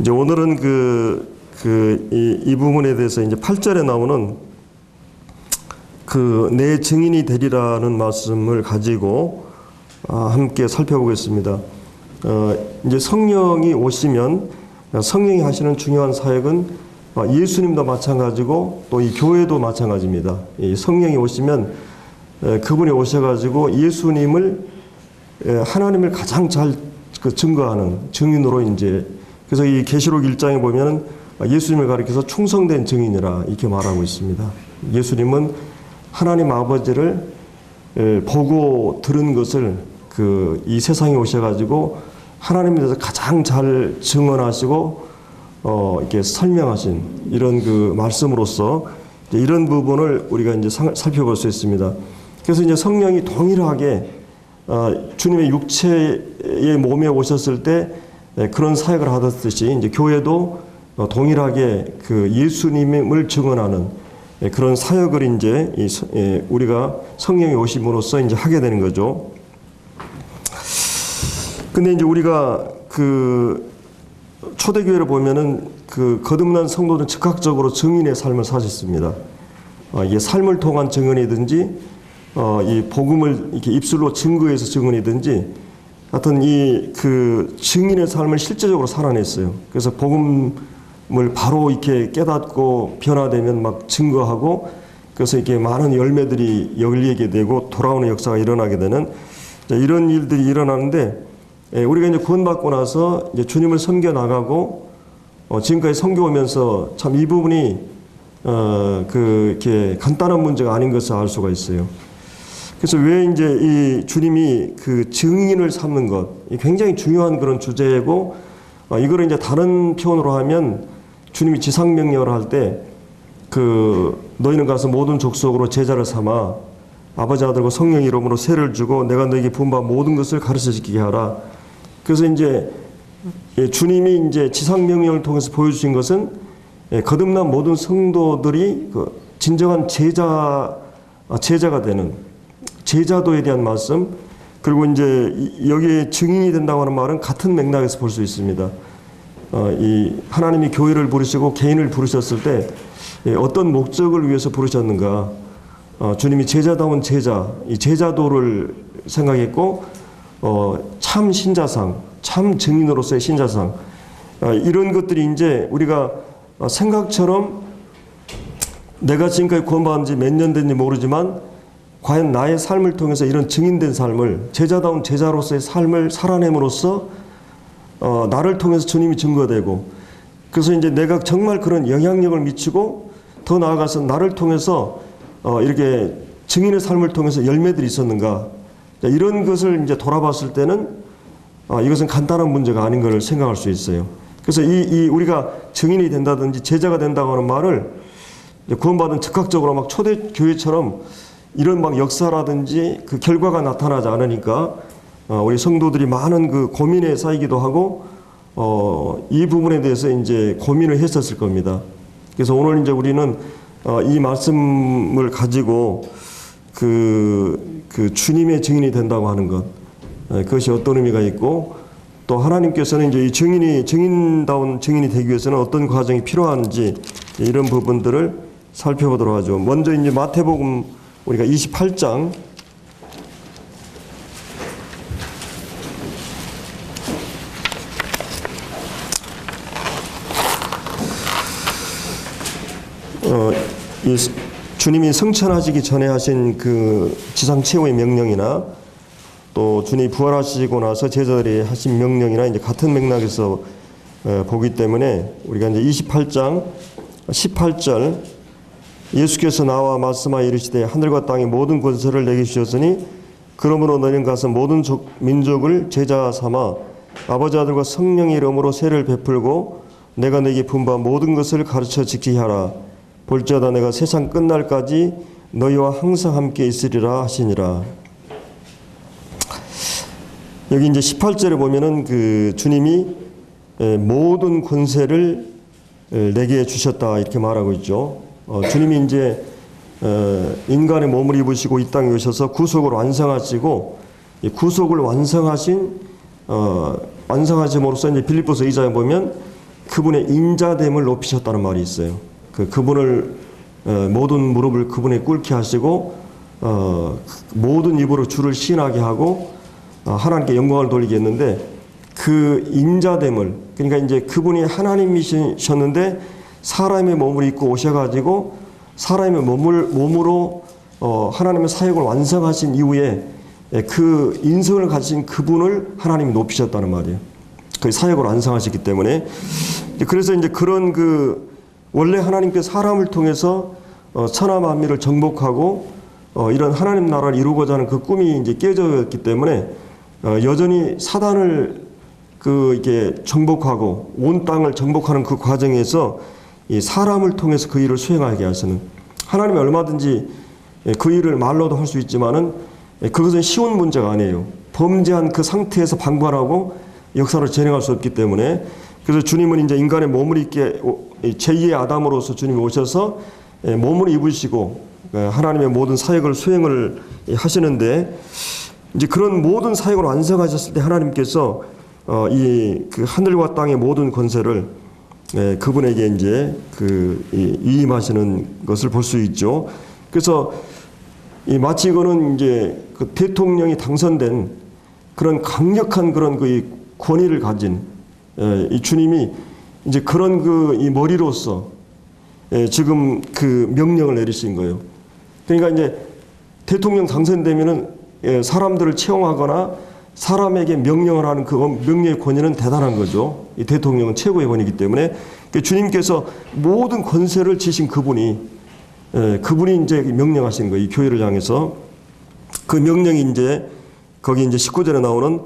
이제 오늘은 이 부분에 대해서 이제 8절에 나오는 내 증인이 되리라는 말씀을 가지고 함께 살펴보겠습니다. 이제 성령이 오시면 성령이 하시는 중요한 사역은 예수님도 마찬가지고 또 이 교회도 마찬가지입니다. 이 성령이 오시면 그분이 오셔가지고 예수님을 하나님을 가장 잘 증거하는 증인으로 이제 그래서 이 계시록 1장에 보면은 예수님을 가리켜서 충성된 증인이라 이렇게 말하고 있습니다. 예수님은 하나님 아버지를 보고 들은 것을 이 세상에 오셔가지고 하나님에 대해서 가장 잘 증언하시고 이렇게 설명하신 이런 말씀으로서 이런 부분을 우리가 이제 살펴볼 수 있습니다. 그래서 이제 성령이 동일하게 주님의 육체의 몸에 오셨을 때 그런 사역을 하듯이 이제 교회도 동일하게 예수님을 증언하는 그런 사역을 이제 우리가 성령이 오심으로써 이제 하게 되는 거죠. 근데 이제 우리가 초대교회를 보면은 거듭난 성도들은 즉각적으로 증인의 삶을 사셨습니다. 이게 삶을 통한 증언이든지, 이 복음을 이렇게 입술로 증거해서 증언이든지, 하여튼 증인의 삶을 실제적으로 살아냈어요. 그래서 복음을 바로 이렇게 깨닫고 변화되면 막 증거하고, 그래서 이렇게 많은 열매들이 열리게 되고 돌아오는 역사가 일어나게 되는 이런 일들이 일어나는데, 우리가 이제 구원받고 나서 이제 주님을 섬겨 나가고 지금까지 섬겨오면서 참 이 부분이 이렇게 간단한 문제가 아닌 것을 알 수가 있어요. 그래서 왜 이제 이 주님이 증인을 삼는 것, 굉장히 중요한 그런 주제고, 이거를 이제 다른 표현으로 하면 주님이 지상명령을 할 때 너희는 가서 모든 족속으로 제자를 삼아 아버지 아들과 성령 이름으로 세를 주고 내가 너에게 부은 바 모든 것을 가르쳐 지키게 하라. 그래서 이제 주님이 이제 지상명령을 통해서 보여주신 것은 거듭난 모든 성도들이 진정한 제자가 되는 제자도에 대한 말씀, 그리고 이제 여기에 증인이 된다고 하는 말은 같은 맥락에서 볼 수 있습니다. 이 하나님이 교회를 부르시고 개인을 부르셨을 때 어떤 목적을 위해서 부르셨는가? 주님이 제자다운 제자, 이 제자도를 생각했고, 참 신자상, 참 증인으로서의 신자상, 이런 것들이 이제 우리가 생각처럼 내가 지금까지 구원받은 지 몇 년 됐는지 모르지만 과연 나의 삶을 통해서 이런 증인된 삶을, 제자다운 제자로서의 삶을 살아냄으로써 나를 통해서 주님이 증거되고, 그래서 이제 내가 정말 그런 영향력을 미치고 더 나아가서 나를 통해서 이렇게 증인의 삶을 통해서 열매들이 있었는가, 이런 것을 이제 돌아봤을 때는 이것은 간단한 문제가 아닌 것을 생각할 수 있어요. 그래서 우리가 증인이 된다든지 제자가 된다고 하는 말을 구원받은 즉각적으로 막 초대교회처럼 이런 막 역사라든지 결과가 나타나지 않으니까 우리 성도들이 많은 고민에 쌓이기도 하고 이 부분에 대해서 이제 고민을 했었을 겁니다. 그래서 오늘 이제 우리는 이 말씀을 가지고 주님의 증인이 된다고 하는 것, 그것이 어떤 의미가 있고, 또 하나님께서는 이제 이 증인다운 증인이 되기 위해서는 어떤 과정이 필요한지 이런 부분들을 살펴보도록 하죠. 먼저 이제 마태복음 우리가 28장 주님이 승천하시기 전에 하신 지상 최후의 명령이나 또 주님이 부활하시고 나서 제자들이 하신 명령이나 이제 같은 맥락에서 보기 때문에 우리가 이제 28장 18절 예수께서 나와 말씀하여 이르시되 하늘과 땅의 모든 권세를 내게 주셨으니 그러므로 너희는 가서 모든 민족을 제자 삼아 아버지 아들과 성령의 이름으로 세를 베풀고 내가 너에게 부은 바 모든 것을 가르쳐 지키게 하라. 볼지어다 내가 세상 끝날까지 너희와 항상 함께 있으리라 하시니라. 여기 이제 18절에 보면은 주님이 모든 권세를 내게 주셨다 이렇게 말하고 있죠. 주님이 이제 인간의 몸을 입으시고 이 땅에 오셔서 구속을 완성하시고 이 구속을 완성하심으로써 이제 빌립보서 2장에 보면 그분의 인자됨을 높이셨다는 말이 있어요. 그분을 모든 무릎을 그분에 꿇게 하시고 모든 입으로 주를 시인하게 하고 하나님께 영광을 돌리게 했는데 그 인자됨을 그러니까 이제 그분이 하나님이셨는데 사람의 몸을 입고 오셔가지고 사람의 몸으로 하나님의 사역을 완성하신 이후에 그 인성을 가진 그분을 하나님이 높이셨다는 말이에요. 그 사역을 완성하셨기 때문에 그래서 이제 그런 원래 하나님께서 사람을 통해서 천하 만민을 정복하고 이런 하나님 나라를 이루고자 하는 그 꿈이 이제 깨져있기 때문에 여전히 사단을 이게 정복하고 온 땅을 정복하는 그 과정에서 이 사람을 통해서 그 일을 수행하게 하시는 하나님이 얼마든지 그 일을 말로도 할 수 있지만은 그것은 쉬운 문제가 아니에요. 범죄한 그 상태에서 방관하고 역사를 진행할 수 없기 때문에 그래서 주님은 이제 인간의 몸을 입게 제2의 아담으로서 주님이 오셔서 몸을 입으시고 하나님의 모든 사역을 수행을 하시는데 이제 그런 모든 사역을 완성하셨을 때 하나님께서 그 하늘과 땅의 모든 권세를 그분에게 이제 위임하시는 것을 볼 수 있죠. 그래서 마치 이거는 이제 그 대통령이 당선된 그런 강력한 그런 권위를 가진 이 주님이 이제 그런 이 머리로서 지금 그 명령을 내리신 거예요. 그러니까 이제 대통령 당선되면은 사람들을 채용하거나 사람에게 명령을 하는 그 명령의 권위는 대단한 거죠. 이 대통령은 최고의 권위이기 때문에 주님께서 모든 권세를 지신 그분이 이제 명령하신 거예요. 이 교회를 향해서 그 명령이 이제 거기 이제 19절에 나오는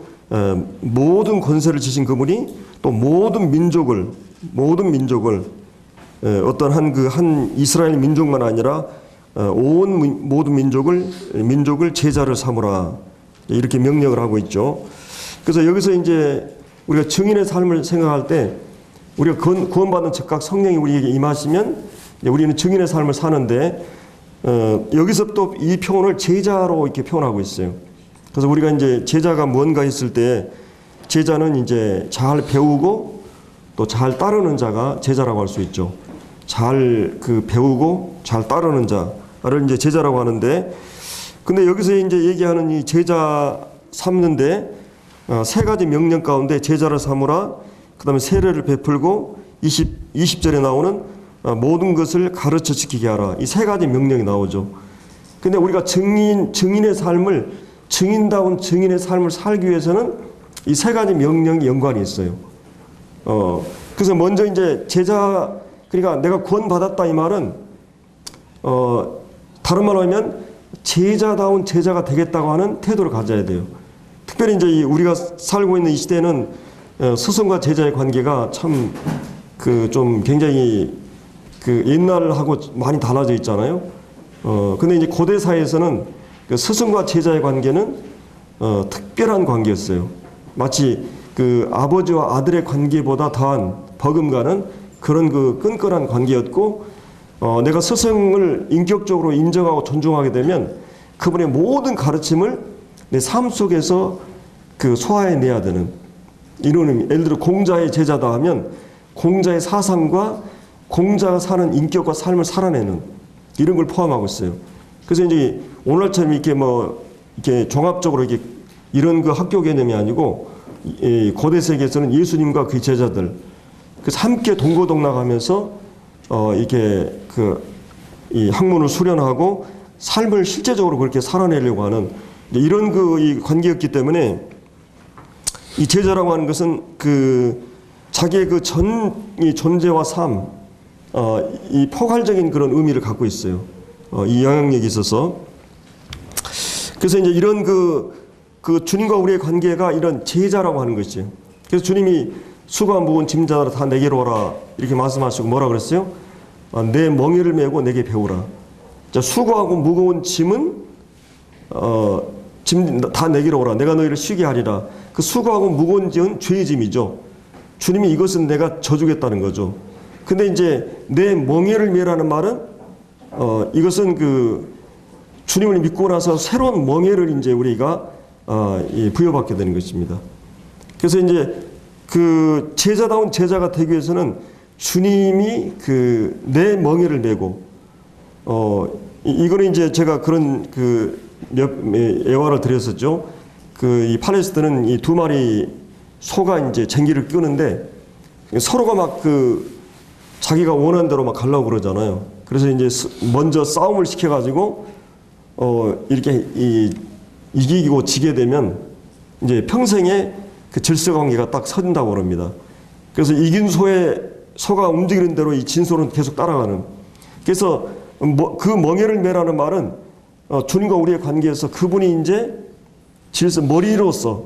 모든 권세를 지신 그분이 또 모든 민족을 어떤 한 이스라엘 민족만 아니라 모든 민족을 제자를 삼으라 이렇게 명령을 하고 있죠. 그래서 여기서 이제 우리가 증인의 삶을 생각할 때 우리가 구원받은 즉각 성령이 우리에게 임하시면 우리는 증인의 삶을 사는데 여기서 또 이 표현을 제자로 이렇게 표현하고 있어요. 그래서 우리가 이제 제자가 뭔가 했을 때 제자는 이제 잘 배우고 또 잘 따르는 자가 제자라고 할 수 있죠. 잘 배우고 잘 따르는 자를 이제 제자라고 하는데 근데 여기서 이제 얘기하는 이 제자 삼는데 세 가지 명령 가운데 제자를 삼으라 그다음에 세례를 베풀고 20절에 나오는 모든 것을 가르쳐 지키게 하라. 이 세 가지 명령이 나오죠. 근데 우리가 증인의 삶을 살기 위해서는 이 세 가지 명령이 연관이 있어요. 그래서 먼저 이제 그러니까 내가 구원받았다 이 말은, 다른 말로 하면 제자다운 제자가 되겠다고 하는 태도를 가져야 돼요. 특별히 이제 우리가 살고 있는 이 시대는 스승과 제자의 관계가 참 좀 굉장히 옛날하고 많이 달라져 있잖아요. 근데 이제 고대 사회에서는 스승과 제자의 관계는 특별한 관계였어요. 마치 아버지와 아들의 관계보다 더한 버금가는 그런 끈끈한 관계였고, 내가 스승을 인격적으로 인정하고 존중하게 되면 그분의 모든 가르침을 내 삶 속에서 소화해내야 되는 이런 의미. 예를 들어 공자의 제자다 하면 공자의 사상과 공자가 사는 인격과 삶을 살아내는 이런 걸 포함하고 있어요. 그래서 이제 오늘처럼 이렇게 종합적으로 이런 학교 개념이 아니고, 고대 세계에서는 예수님과 그 제자들, 그래서 함께 동고동락하면서 이렇게 이 학문을 수련하고 삶을 실제적으로 그렇게 살아내려고 하는 이런 이 관계였기 때문에 이 제자라고 하는 것은 자기의 이 존재와 삶, 이 포괄적인 그런 의미를 갖고 있어요. 이 영향력이 있어서. 그래서 이제 이런 주님과 우리의 관계가 이런 제자라고 하는 것이죠. 그래서 주님이 수고와 무거운 짐자들아 다 내게로 오라 이렇게 말씀하시고 뭐라 그랬어요? 내 멍에를 메고 내게 배우라. 자, 수고하고 무거운 짐은 짐 다 내게로 오라. 내가 너희를 쉬게 하리라. 그 수고하고 무거운 짐은 죄의 짐이죠. 주님이 이것은 내가 져주겠다는 거죠. 근데 이제 내 멍에를 메라는 말은 이것은 주님을 믿고 나서 새로운 멍에를 이제 우리가 부여받게 되는 것입니다. 그래서 이제 그 제자다운 제자가 되기 위해서는 주님이 그 내 멍에를 메고 이거는 이제 제가 그런 그 예화를 드렸었죠. 그 이 팔레스트는 이 두 마리 소가 이제 쟁기를 끄는데 서로가 막 그 자기가 원하는 대로 막 가려고 그러잖아요. 그래서 이제 먼저 싸움을 시켜가지고 이렇게 이기고 지게 되면 이제 평생에 그 질서 관계가 딱 서진다고 그럽니다. 그래서 이긴 소가 움직이는 대로 이 진 소는 계속 따라가는. 그래서 그 멍에를 매라는 말은 주님과 우리의 관계에서 그분이 이제 질서 머리로서,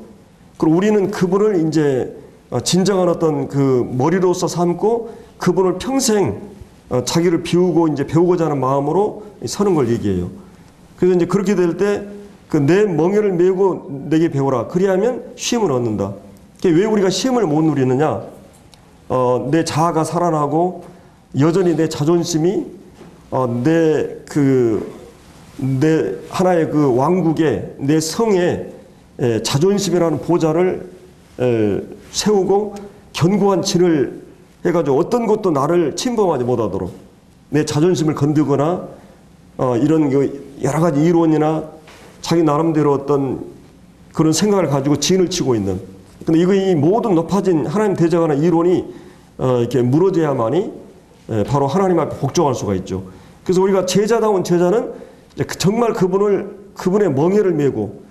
그리고 우리는 그분을 이제 진정한 어떤 그 머리로서 삼고 그분을 평생 자기를 비우고 이제 배우고자 하는 마음으로 서는 걸 얘기해요. 그래서 이제 그렇게 될 때 그 내 멍에를 메고 내게 배우라. 그리하면 쉼을 얻는다. 왜 우리가 쉼을 못 누리느냐? 내 자아가 살아나고 여전히 내 자존심이 내 하나의 그 왕국에 내 성에 자존심이라는 보좌를 세우고 견고한 진을 해가지고 어떤 것도 나를 침범하지 못하도록 내 자존심을 건드거나 이런 여러 가지 이론이나 자기 나름대로 어떤 그런 생각을 가지고 진을 치고 있는. 근데 이 모든 높아진 하나님 대적하는 이론이 이렇게 무너져야만이 바로 하나님 앞에 복종할 수가 있죠. 그래서 우리가 제자다운 제자는 정말 그분의 멍에를 메고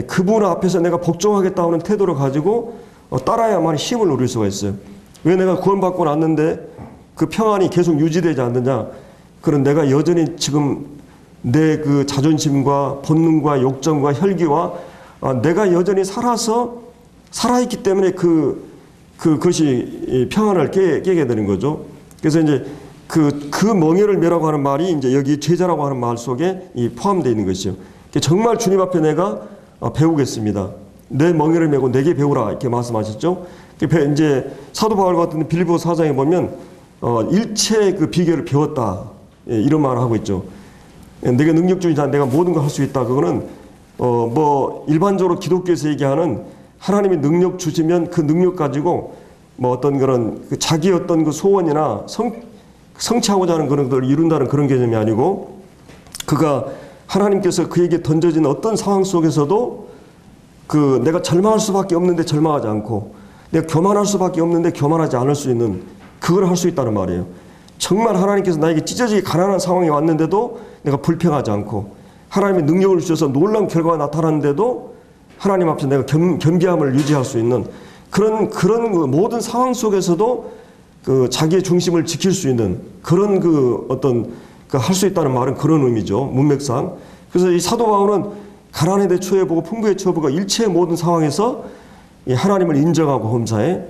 그분 앞에서 내가 복종하겠다 하는 태도를 가지고 따라야만 힘을 누릴 수가 있어요. 왜 내가 구원받고 났는데 그 평안이 계속 유지되지 않느냐? 그런 내가 여전히 지금 내 그 자존심과 본능과 욕정과 혈기와 내가 여전히 살아있기 때문에 그것이 평안을 깨게 되는 거죠. 그래서 이제 그 멍에를 메라고 하는 말이 이제 여기 제자라고 하는 말 속에 포함되어 있는 것이죠. 정말 주님 앞에 내가 배우겠습니다. 내 멍에를 메고 내게 배우라 이렇게 말씀하셨죠. 이제 사도 바울 같은 빌립보서 4장에 보면 일체의 그 비결을 배웠다 이런 말을 하고 있죠. 내가 능력주의자, 내가 모든 걸 할 수 있다. 그거는 뭐 일반적으로 기독교에서 얘기하는 하나님이 능력 주시면 그 능력 가지고 뭐 어떤 그런 자기 어떤 그 소원이나 성취하고자 하는 그런 것을 이룬다는 그런 개념이 아니고, 그가 하나님께서 그에게 던져진 어떤 상황 속에서도 그 내가 절망할 수밖에 없는데 절망하지 않고, 내가 교만할 수밖에 없는데 교만하지 않을 수 있는 그걸 할 수 있다는 말이에요. 정말 하나님께서 나에게 찢어지게 가난한 상황이 왔는데도 내가 불평하지 않고, 하나님의 능력을 주셔서 놀라운 결과가 나타났는데도 하나님 앞에서 내가 겸비함을 유지할 수 있는 그런 그 모든 상황 속에서도 그 자기의 중심을 지킬 수 있는 그런 그 어떤 할 수 있다는 말은 그런 의미죠. 문맥상. 그래서 이 사도 바울은 가난에 대해 처해보고 풍부에 처해보고 일체의 모든 상황에서 하나님을 인정하고 범사에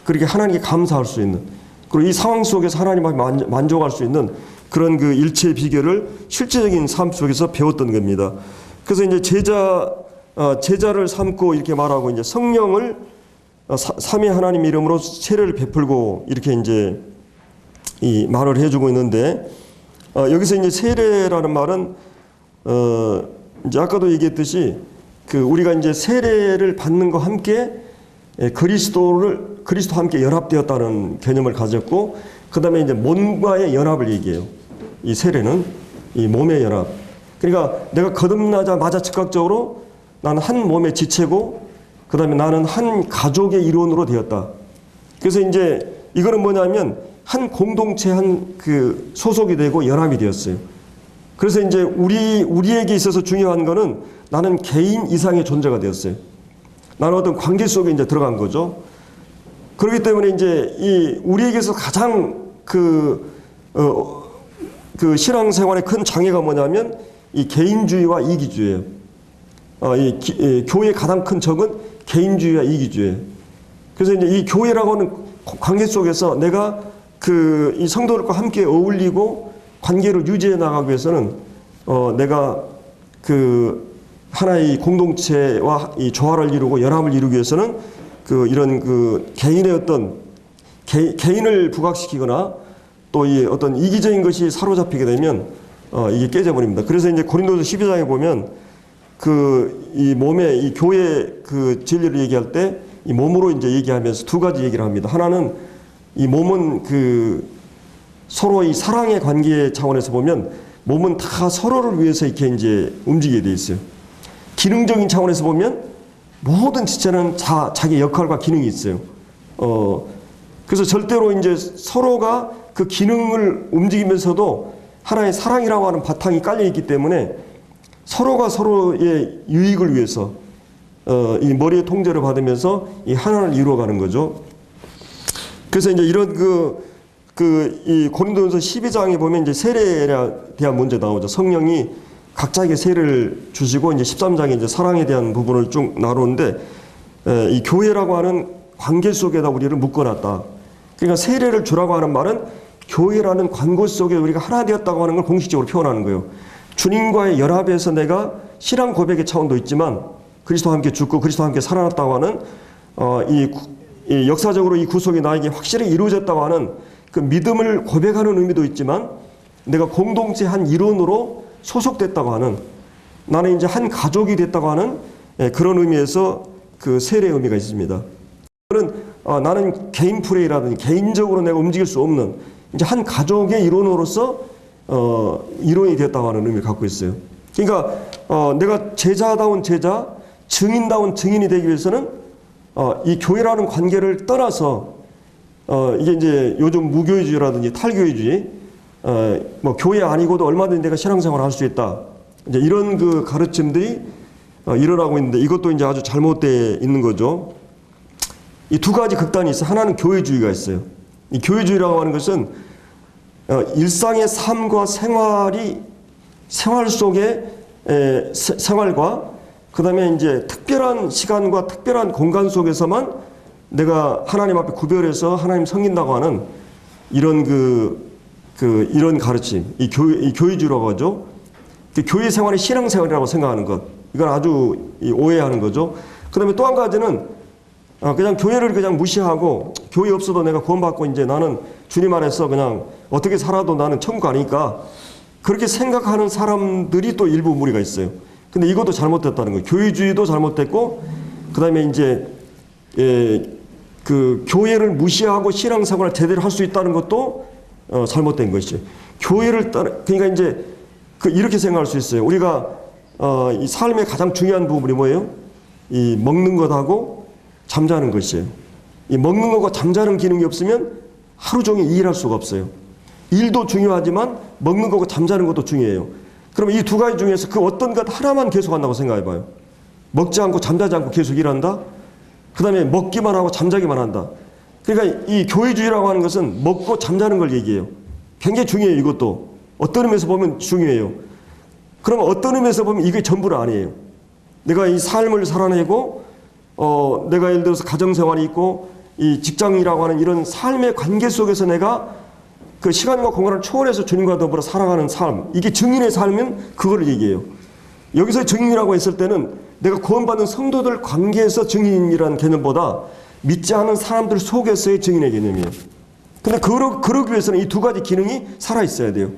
그렇게 하나님께 감사할 수 있는, 그리고 이 상황 속에서 하나님 앞에 만족할 수 있는 그런 그 일체의 비결을 실제적인 삶 속에서 배웠던 겁니다. 그래서 이제 제자를 삼고 이렇게 말하고 이제 성령을 삼위 하나님 이름으로 세례를 베풀고 이렇게 이제 이 말을 해주고 있는데, 여기서 이제 세례라는 말은 이제 아까도 얘기했듯이 그 우리가 이제 세례를 받는 것과 함께 그리스도와 함께 연합되었다는 개념을 가졌고, 그 다음에 이제 몸과의 연합을 얘기해요. 이 세례는 이 몸의 연합. 그러니까 내가 거듭나자마자 즉각적으로 나는 한 몸의 지체고, 그 다음에 나는 한 가족의 일원으로 되었다. 그래서 이제 이거는 뭐냐면 한 공동체 한 그 소속이 되고 연합이 되었어요. 그래서 이제 우리에게 있어서 중요한 거는 나는 개인 이상의 존재가 되었어요. 나는 어떤 관계 속에 이제 들어간 거죠. 그렇기 때문에 이제 우리에게서 가장 그 신앙생활의 큰 장애가 뭐냐면 이 개인주의와 이기주의예요. 교회의 가장 큰 적은 개인주의와 이기주의예요. 그래서 이제 이 교회라고 하는 관계 속에서 내가 이 성도들과 함께 어울리고 관계를 유지해 나가기 위해서는 내가 하나의 공동체와 이 조화를 이루고 연합을 이루기 위해서는 이런 개인의 어떤 개인을 부각시키거나 또 이 어떤 이기적인 것이 사로잡히게 되면 이게 깨져버립니다. 그래서 이제 고린도서 12장에 보면 이 몸의 이 교회 그 진리를 얘기할 때 이 몸으로 이제 얘기하면서 두 가지 얘기를 합니다. 하나는 이 몸은 그 서로 이 사랑의 관계 차원에서 보면 몸은 다 서로를 위해서 이렇게 이제 움직이게 돼 있어요. 기능적인 차원에서 보면 모든 지체는 자기 역할과 기능이 있어요. 그래서 절대로 이제 서로가 그 기능을 움직이면서도 하나의 사랑이라고 하는 바탕이 깔려 있기 때문에 서로가 서로의 유익을 위해서 이 머리의 통제를 받으면서 이 하나를 이루어가는 거죠. 그래서 이제 이런 이 고린도전서 12장에 보면 이제 세례에 대한 문제 나오죠. 성령이 각자에게 세례를 주시고 이제 13장에 이제 사랑에 대한 부분을 쭉 나누는데 이 교회라고 하는 관계 속에다 우리를 묶어놨다. 그러니까 세례를 주라고 하는 말은 교회라는 관계 속에 우리가 하나 되었다고 하는 걸 공식적으로 표현하는 거예요. 주님과의 연합에서 내가 신앙 고백의 차원도 있지만 그리스도와 함께 죽고 그리스도와 함께 살아났다고 하는 이 역사적으로 이 구속이 나에게 확실히 이루어졌다고 하는 그 믿음을 고백하는 의미도 있지만 내가 공동체 한 일원으로 소속됐다고 하는 나는 이제 한 가족이 됐다고 하는 그런 의미에서 그 세례의 의미가 있습니다. 나는 개인 플레이라든지 개인적으로 내가 움직일 수 없는 이제 한 가족의 일원으로서 일원이 되었다고 하는 의미를 갖고 있어요. 그러니까 내가 제자다운 제자, 증인다운 증인이 되기 위해서는 이 교회라는 관계를 떠나서 이게 이제 요즘 무교회주의라든지 탈교회주의, 뭐 교회 아니고도 얼마든지 내가 신앙생활을 할 수 있다. 이제 이런 그 가르침들이 일어나고 있는데 이것도 이제 아주 잘못되어 있는 거죠. 이 두 가지 극단이 있어요. 하나는 교회주의가 있어요. 이 교회주의라고 하는 것은 일상의 삶과 생활 속의 생활과 그 다음에 이제 특별한 시간과 특별한 공간 속에서만 내가 하나님 앞에 구별해서 하나님 섬긴다고 하는 이런 이런 가르침, 이 교회주의라고 하죠. 교회 생활이 신앙생활이라고 생각하는 것. 이건 아주 오해하는 거죠. 그 다음에 또 한 가지는 그냥 교회를 그냥 무시하고 교회 없어도 내가 구원받고 이제 나는 주님 안에서 그냥 어떻게 살아도 나는 천국 아니까 그렇게 생각하는 사람들이 또 일부 무리가 있어요. 근데 이것도 잘못됐다는 거예요. 교회주의도 잘못됐고 그 다음에 이제 그 교회를 무시하고 신앙생활을 제대로 할 수 있다는 것도 잘못된 것이죠. 교회를 그러니까 이제 이렇게 생각할 수 있어요. 우리가 이 삶의 가장 중요한 부분이 뭐예요? 이 먹는 것하고 잠자는 것이에요. 이 먹는 것과 잠자는 기능이 없으면 하루 종일 일할 수가 없어요. 일도 중요하지만 먹는 것과 잠자는 것도 중요해요. 그러면 이 두 가지 중에서 그 어떤 것 하나만 계속한다고 생각해봐요. 먹지 않고 잠자지 않고 계속 일한다? 그 다음에 먹기만 하고 잠자기만 한다. 그러니까 이 교회주의라고 하는 것은 먹고 잠자는 걸 얘기해요. 굉장히 중요해요. 이것도. 어떤 의미에서 보면 중요해요. 그러면 어떤 의미에서 보면 이게 전부는 아니에요. 내가 이 삶을 살아내고 내가 예를 들어서 가정생활이 있고 이 직장이라고 하는 이런 삶의 관계 속에서 내가 그 시간과 공간을 초월해서 주님과 더불어 살아가는 삶, 이게 증인의 삶은 그거를 얘기해요. 여기서 증인이라고 했을 때는 내가 구원받은 성도들 관계에서 증인이라는 개념보다 믿지 않은 사람들 속에서의 증인의 개념이에요. 근데 그러기 위해서는 이 두 가지 기능이 살아있어야 돼요.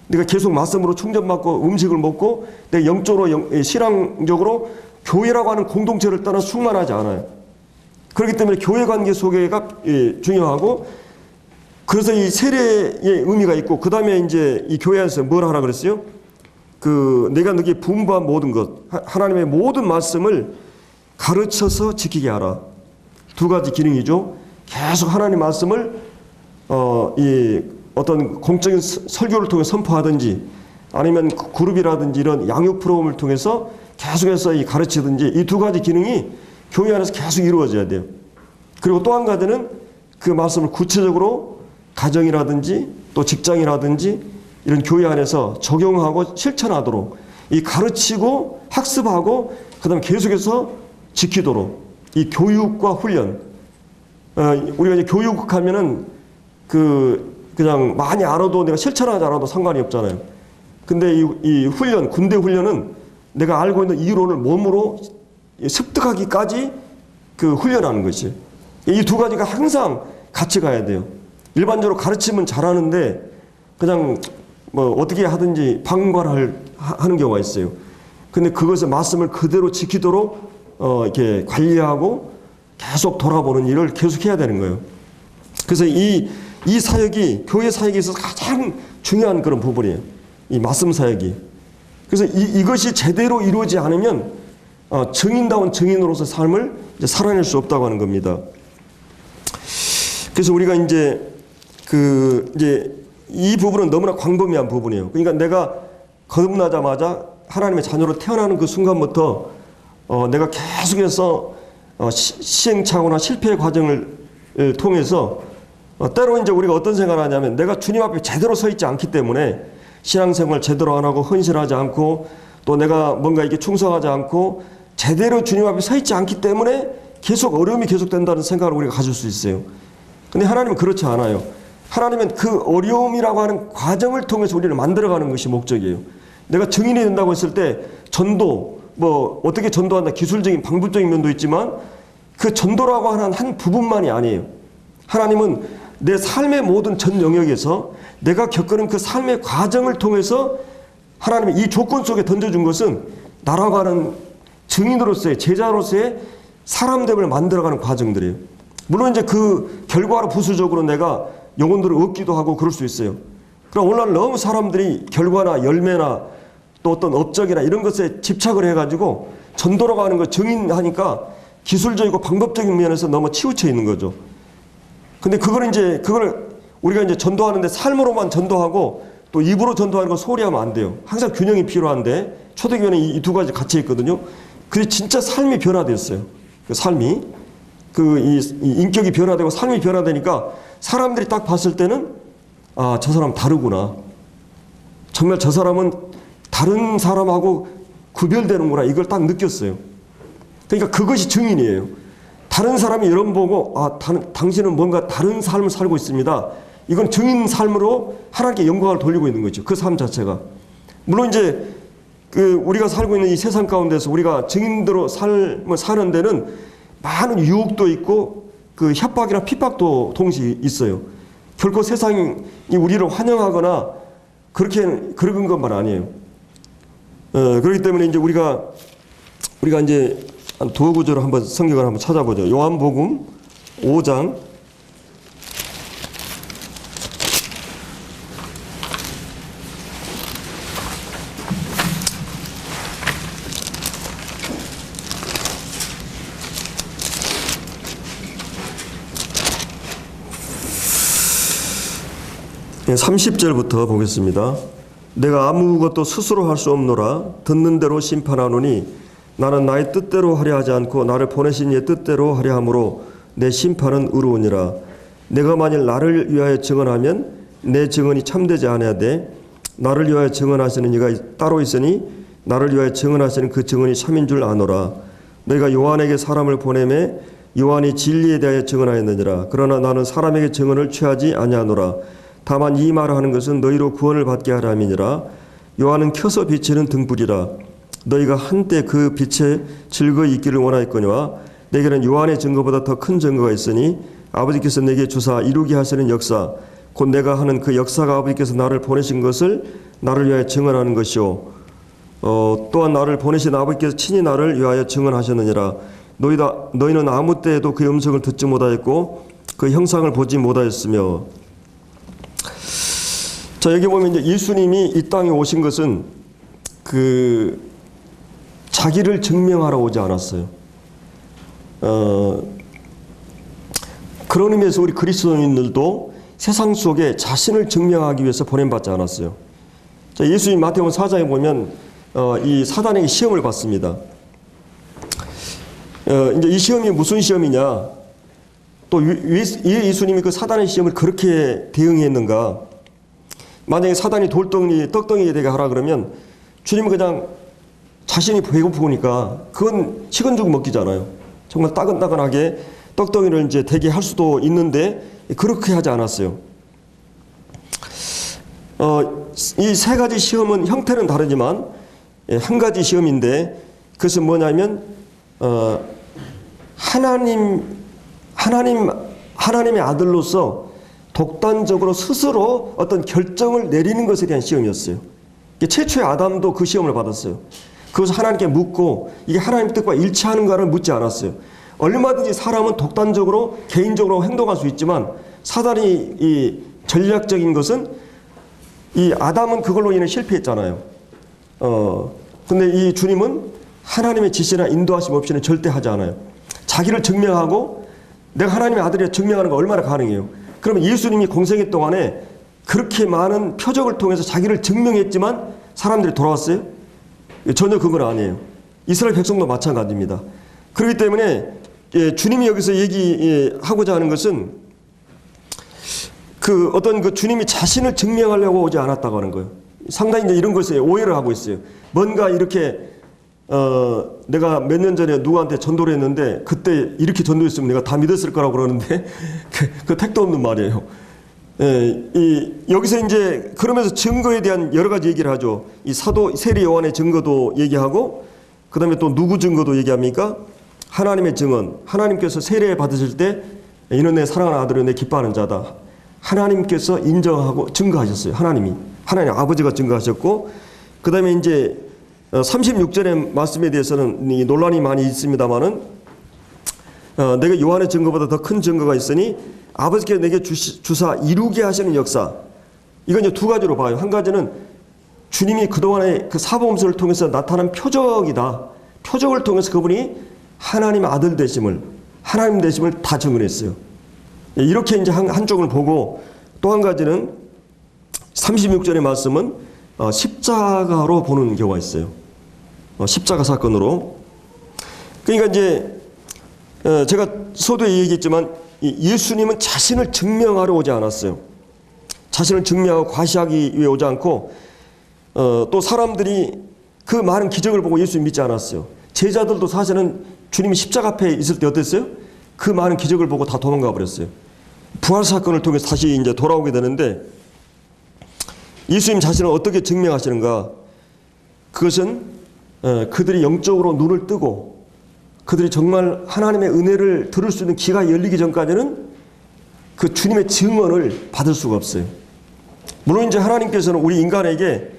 내가 계속 말씀으로 충전받고 음식을 먹고 내가 영적으로 신앙적으로 교회라고 하는 공동체를 떠나 충만하지 않아요. 그렇기 때문에 교회 관계 속에가 중요하고 그래서 이 세례의 의미가 있고 그 다음에 이제 이 교회에서 뭘 하라 그랬어요? 내가 너에게 분부한 모든 것, 하나님의 모든 말씀을 가르쳐서 지키게 하라. 두 가지 기능이죠. 계속 하나님 말씀을 어떤 공적인 설교를 통해 선포하든지 아니면 그룹이라든지 이런 양육 프로그램을 통해서 계속해서 가르치든지 이 두 가지 기능이 교회 안에서 계속 이루어져야 돼요. 그리고 또 한 가지는 그 말씀을 구체적으로 가정이라든지 또 직장이라든지 이런 교회 안에서 적용하고 실천하도록 이 가르치고 학습하고 그 다음에 계속해서 지키도록 이 교육과 훈련. 우리가 이제 교육하면은 그냥 많이 알아도 내가 실천하지 않아도 상관이 없잖아요. 근데 이 훈련, 군대 훈련은 내가 알고 있는 이론을 몸으로 습득하기까지 훈련하는 것이. 이 두 가지가 항상 같이 가야 돼요. 일반적으로 가르치면 잘하는데 그냥 뭐 어떻게 하든지 방관하는 경우가 있어요. 근데 그것을 말씀을 그대로 지키도록 이렇게 관리하고 계속 돌아보는 일을 계속 해야 되는 거예요. 그래서 이 사역이 교회 사역에 있어서 가장 중요한 그런 부분이에요. 이 말씀 사역이. 그래서 이것이 제대로 이루어지지 않으면 증인다운 증인으로서 삶을 이제 살아낼 수 없다고 하는 겁니다. 그래서 우리가 이제 이 부분은 너무나 광범위한 부분이에요. 그러니까 내가 거듭나자마자 하나님의 자녀로 태어나는 그 순간부터 내가 계속해서 시행착오나 실패의 과정을 통해서 때로 이제 우리가 어떤 생각을 하냐면 내가 주님 앞에 제대로 서 있지 않기 때문에 신앙생활 제대로 안 하고 헌신하지 않고 또 내가 뭔가 이게 충성하지 않고 제대로 주님 앞에 서 있지 않기 때문에 계속 어려움이 계속된다는 생각을 우리가 가질 수 있어요. 근데 하나님은 그렇지 않아요. 하나님은 그 어려움이라고 하는 과정을 통해서 우리를 만들어가는 것이 목적이에요. 내가 증인이 된다고 했을 때 전도, 어떻게 전도한다, 기술적인 방법적인 면도 있지만 그 전도라고 하는 한 부분만이 아니에요. 하나님은 내 삶의 모든 전 영역에서 내가 겪는 그 삶의 과정을 통해서 하나님의 이 조건 속에 던져준 것은 나라고 하는 증인으로서의 제자로서의 사람됨을 만들어가는 과정들이에요. 물론 이제 그 결과로 부수적으로 내가 영혼들을 얻기도 하고 그럴 수 있어요. 그럼 오늘날 너무 사람들이 결과나 열매나 또 어떤 업적이나 이런 것에 집착을 해가지고 전도로 가는 거 증인하니까 기술적이고 방법적인 면에서 너무 치우쳐 있는 거죠. 근데 그걸 우리가 이제 전도하는데 삶으로만 전도하고 또 입으로 전도하는 거 소홀히 하면 안 돼요. 항상 균형이 필요한데 초대교회는 이 두 가지 같이 있거든요. 그게 진짜 삶이 변화됐어요. 그 삶이 이 인격이 변화되고 삶이 변화되니까 사람들이 딱 봤을 때는 저 사람 다르구나. 정말 저 사람은 다른 사람하고 구별되는구나. 이걸 딱 느꼈어요. 그러니까 그것이 증인이에요. 다른 사람이 여러분 보고 당신은 뭔가 다른 삶을 살고 있습니다. 이건 증인 삶으로 하나님께 영광을 돌리고 있는 거죠. 그 삶 자체가. 물론 이제 우리가 살고 있는 이 세상 가운데서 우리가 증인으로 삶을 사는 데는 많은 유혹도 있고 그 협박이나 핍박도 동시에 있어요. 결코 세상이 우리를 환영하거나 그런 것만 아니에요. 그렇기 때문에 이제 우리가 이제 한 두어 구절을 한번 성경을 한번 찾아보죠. 요한복음 5장 30절부터 보겠습니다. 내가 아무것도 스스로 할 수 없노라. 듣는 대로 심판하노니 나는 나의 뜻대로 하려 하지 않고 나를 보내신 이의 뜻대로 하려 함으로 내 심판은 의로우니라. 내가 만일 나를 위하여 증언하면 내 증언이 참되지 아니하되 나를 위하여 증언하시는 이가 따로 있으니 나를 위하여 증언하시는 그 증언이 참인 줄 아노라. 너희가 요한에게 사람을 보내매 요한이 진리에 대하여 증언하였느니라. 그러나 나는 사람에게 증언을 취하지 아니하노라. 다만 이 말을 하는 것은 너희로 구원을 받게 하려 함이니라. 요한은 켜서 비치는 등불이라. 너희가 한때 그 빛에 즐거이 있기를 원하였거니와 내게는 요한의 증거보다 더 큰 증거가 있으니 아버지께서 내게 주사 이루게 하시는 역사 곧 내가 하는 그 역사가 아버지께서 나를 보내신 것을 나를 위하여 증언하는 것이요 또한 나를 보내신 아버지께서 친히 나를 위하여 증언하셨느니라. 너희는 아무 때에도 그 음성을 듣지 못하였고 그 형상을 보지 못하였으며. 자, 여기 보면 이제 예수님이 이 땅에 오신 것은 자기를 증명하러 오지 않았어요. 그런 의미에서 우리 그리스도인들도 세상 속에 자신을 증명하기 위해서 보냄받지 않았어요. 자, 예수님 마태복음 4장에 보면 이 사단에게 시험을 받습니다. 이제 이 시험이 무슨 시험이냐? 또 왜 예수님이 그 사단의 시험을 그렇게 대응했는가? 만약에 사단이 떡덩이 되게 하라 그러면 주님은 그냥 자신이 배고프니까 그건 식은 죽 먹기잖아요. 정말 따끈따끈하게 떡덩이를 이제 되게 할 수도 있는데 그렇게 하지 않았어요. 이 세 가지 시험은 형태는 다르지만 한 가지 시험인데 그것은 뭐냐면 하나님의 아들로서 독단적으로 스스로 어떤 결정을 내리는 것에 대한 시험이었어요. 최초의 아담도 그 시험을 받았어요. 그것을 하나님께 묻고 이게 하나님의 뜻과 일치하는가를 묻지 않았어요. 얼마든지 사람은 독단적으로 개인적으로 행동할 수 있지만 사단이 이 전략적인 것은 이 아담은 그걸로 인해 실패했잖아요. 근데 이 주님은 하나님의 지시나 인도하심 없이는 절대 하지 않아요. 자기를 증명하고 내가 하나님의 아들이라 증명하는 거 얼마나 가능해요. 그러면 예수님이 공생애 동안에 그렇게 많은 표적을 통해서 자기를 증명했지만 사람들이 돌아왔어요? 전혀 그건 아니에요. 이스라엘 백성도 마찬가지입니다. 그렇기 때문에 주님이 여기서 얘기하고자 하는 것은 그 어떤 그 주님이 자신을 증명하려고 오지 않았다고 하는 거예요. 상당히 이제 이런 것에 오해를 하고 있어요. 뭔가 이렇게 내가 몇 년 전에 누구한테 전도를 했는데 그때 이렇게 전도했으면 내가 다 믿었을 거라고 그러는데 그 택도 없는 말이에요. 여기서 이제 그러면서 증거에 대한 여러 가지 얘기를 하죠. 이 사도 세례 요한의 증거도 얘기하고 그 다음에 또 누구 증거도 얘기합니까? 하나님의 증언. 하나님께서 세례 받으실 때 이는 내 사랑하는 아들이요 내 기뻐하는 자다. 하나님께서 인정하고 증거하셨어요. 하나님 아버지가 증거하셨고 그 다음에 이제 36절의 말씀에 대해서는 논란이 많이 있습니다만은 내가 요한의 증거보다 더 큰 증거가 있으니 아버지께서 내게 주사 이루게 하시는 역사. 이건 이제 두 가지로 봐요. 한 가지는 주님이 그동안의 그 사복음서를 통해서 나타난 표적이다. 표적을 통해서 그분이 하나님의 아들 되심을, 하나님 되심을 다 증언했어요. 이렇게 이제 한쪽을 보고 또 한 가지는 36절의 말씀은 십자가로 보는 경우가 있어요. 십자가 사건으로. 그러니까 이제 제가 서두에 얘기했지만 예수님은 자신을 증명하러 오지 않았어요. 자신을 증명하고 과시하기 위해 오지 않고 또 사람들이 그 많은 기적을 보고 예수님 믿지 않았어요. 제자들도 사실은 주님이 십자가 앞에 있을 때 어땠어요? 그 많은 기적을 보고 다 도망가 버렸어요. 부활 사건을 통해서 다시 이제 돌아오게 되는데 예수님 자신을 어떻게 증명하시는가? 그것은 그들이 영적으로 눈을 뜨고 그들이 정말 하나님의 은혜를 들을 수 있는 귀가 열리기 전까지는 그 주님의 증언을 받을 수가 없어요. 물론 이제 하나님께서는 우리 인간에게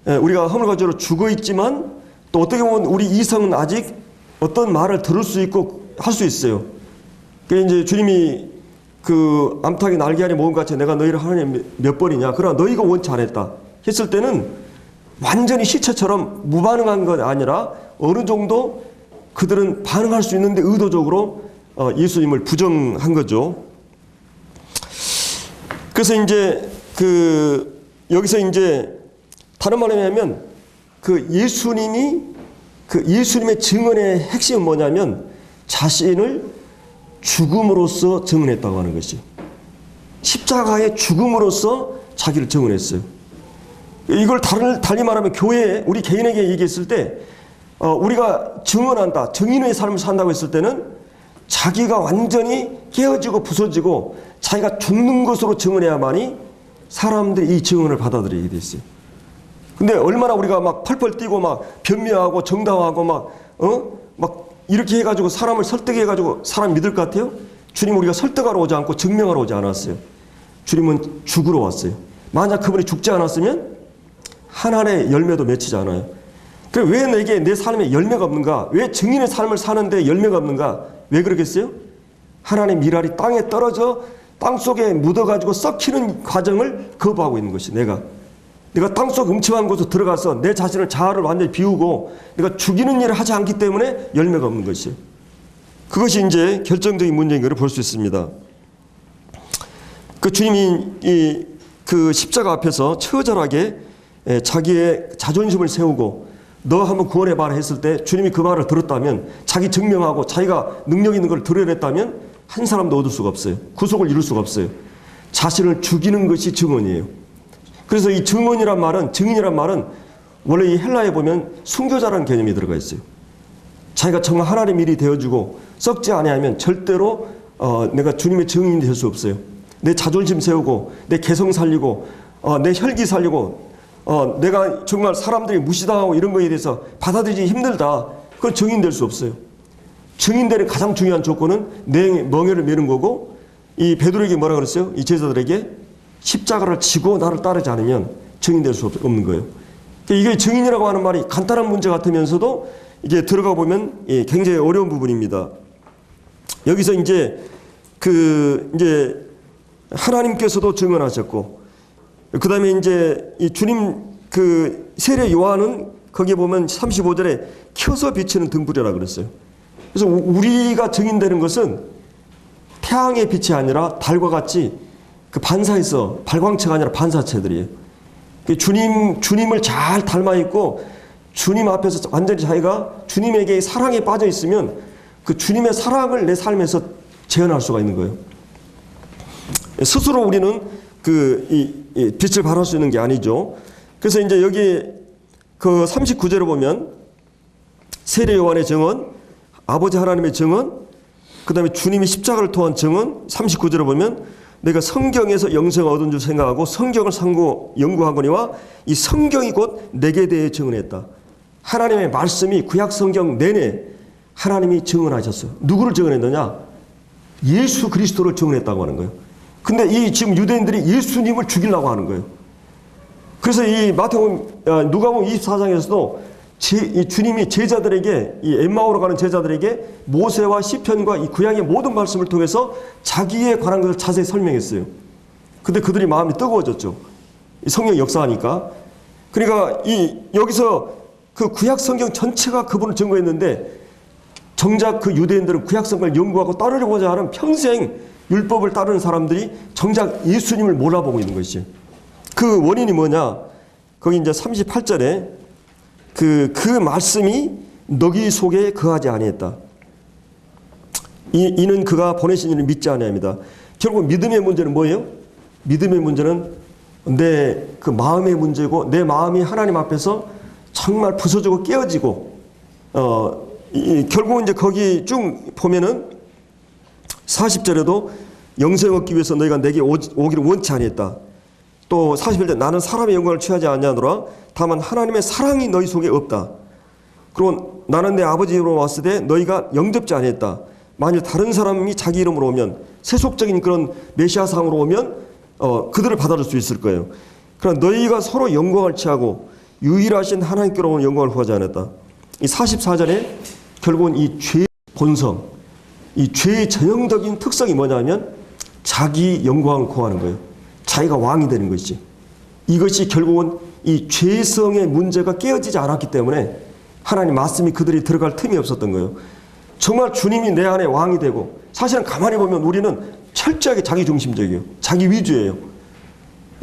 우리가 허물과죄로 죽어 있지만 또 어떻게 보면 우리 이성은 아직 어떤 말을 들을 수 있고 할 수 있어요. 그래서 이제 주님이 그 암탉이 날개 아래 모은 같이 내가 너희를 하나님 몇 번이냐. 그러나 너희가 원치 않았다 했을 때는 완전히 시체처럼 무반응한 것 아니라 어느 정도 그들은 반응할 수 있는데 의도적으로 예수님을 부정한 거죠. 그래서 이제 여기서 이제 다른 말로 하면 예수님의 증언의 핵심은 뭐냐면 자신을 죽음으로써 증언했다고 하는 것이. 십자가의 죽음으로써 자기를 증언했어요. 이걸 달리 말하면 교회에 우리 개인에게 얘기했을 때 우리가 증언한다, 증인의 삶을 산다고 했을 때는 자기가 완전히 깨어지고 부서지고 자기가 죽는 것으로 증언해야만이 사람들이 이 증언을 받아들이게 됐어요. 근데 얼마나 우리가 막 펄펄 뛰고 막 변명하고 정당하고 막 이렇게 해가지고 사람을 설득해가지고 사람 믿을 것 같아요? 주님 우리가 설득하러 오지 않고 증명하러 오지 않았어요. 주님은 죽으러 왔어요. 만약 그분이 죽지 않았으면 한 알의 열매도 맺히지 않아요. 그럼 왜 내게 내 삶에 열매가 없는가? 왜 증인의 삶을 사는데 열매가 없는가? 왜 그러겠어요? 하나님의 미랄이 땅에 떨어져 땅속에 묻어가지고 썩히는 과정을 거부하고 있는 것이 내가 땅속 음침한 곳으로 들어가서 내 자신을 자아를 완전히 비우고 내가 죽이는 일을 하지 않기 때문에 열매가 없는 것이에요. 그것이 이제 결정적인 문제인 것을 볼 수 있습니다. 그 주님이 그 십자가 앞에서 처절하게 자기의 자존심을 세우고 너 한번 구원해봐라 했을 때 주님이 그 말을 들었다면 자기 증명하고 자기가 능력 있는 걸 드러냈다면 한 사람도 얻을 수가 없어요. 구속을 이룰 수가 없어요. 자신을 죽이는 것이 증언이에요. 그래서 이 증언이란 말은, 증인이란 말은 원래 이 헬라에 보면 순교자라는 개념이 들어가 있어요. 자기가 정말 하나님의 일이 되어주고 썩지 아니하면 절대로 내가 주님의 증인이 될 수 없어요. 내 자존심 세우고 내 개성 살리고 내 혈기 살리고 내가 정말 사람들이 무시당하고 이런 거에 대해서 받아들이기 힘들다. 그건 증인될 수 없어요. 증인되는 가장 중요한 조건은 내 멍에를 메는 거고 이 베드로에게 뭐라 그랬어요? 이 제자들에게 십자가를 지고 나를 따르지 않으면 증인될 수 없는 거예요. 이게 증인이라고 하는 말이 간단한 문제 같으면서도 이게 들어가 보면 굉장히 어려운 부분입니다. 여기서 이제 하나님께서도 증언하셨고, 그 다음에 이제 이 주님 그 세례 요한은 거기에 보면 35절에 켜서 비치는 등불이라 그랬어요. 그래서 우리가 증인되는 것은 태양의 빛이 아니라 달과 같이 그 반사해서 발광체가 아니라 반사체들이에요. 주님을 잘 닮아 있고 주님 앞에서 완전히 자기가 주님에게 사랑에 빠져 있으면 그 주님의 사랑을 내 삶에서 재현할 수가 있는 거예요. 스스로 우리는 이 빛을 발할 수 있는 게 아니죠. 그래서 이제 여기 그 39절에 보면 세례 요한의 증언, 아버지 하나님의 증언, 그 다음에 주님이 십자가를 통한 증언, 39절에 보면 내가 성경에서 영생을 얻은 줄 생각하고 성경을 연구하거니와 이 성경이 곧 내게 대해 증언했다. 하나님의 말씀이 구약 성경 내내 하나님이 증언하셨어요. 누구를 증언했느냐? 예수 그리스도를 증언했다고 하는 거예요. 근데 이 지금 유대인들이 예수님을 죽이려고 하는 거예요. 그래서 이 누가복음 24장에서도 이 주님이 제자들에게, 이 엠마오로 가는 제자들에게 모세와 시편과 이 구약의 모든 말씀을 통해서 자기에 관한 것을 자세히 설명했어요. 근데 그들이 마음이 뜨거워졌죠. 이 성령 역사하니까. 그러니까 여기서 그 구약 성경 전체가 그분을 증거했는데 정작 그 유대인들은 구약 성경을 연구하고 따르려고자 하는 평생 율법을 따르는 사람들이 정작 예수님을 몰아보고 있는 것이죠. 그 원인이 뭐냐? 거기 이제 38절에 그 말씀이 너희 속에 거하지 아니했다. 이는 그가 보내신 이를 믿지 아니합니다. 결국 믿음의 문제는 뭐예요? 믿음의 문제는 내 그 마음의 문제고, 내 마음이 하나님 앞에서 정말 부서지고 깨어지고, 결국은 이제 거기 쭉 보면은 40절에도 영생 얻기 위해서 너희가 내게 오기를 원치 아니했다. 또 41절 나는 사람의 영광을 취하지 아니하노라. 다만 하나님의 사랑이 너희 속에 없다. 그리고 나는 내 아버지 이름으로 왔을 때 너희가 영접지 아니했다. 만일 다른 사람이 자기 이름으로 오면, 세속적인 그런 메시아상으로 오면 그들을 받아줄 수 있을 거예요. 그러나 너희가 서로 영광을 취하고 유일하신 하나님께로 오는 영광을 구하지 않았다. 이 44절에 결국은 이 죄의 본성, 이 죄의 전형적인 특성이 뭐냐면 자기 영광을 구하는 거예요. 자기가 왕이 되는 것이지. 이것이 결국은 이 죄성의 문제가 깨어지지 않았기 때문에 하나님 말씀이 그들이 들어갈 틈이 없었던 거예요. 정말 주님이 내 안에 왕이 되고, 사실은 가만히 보면 우리는 철저하게 자기중심적이에요. 자기 위주예요.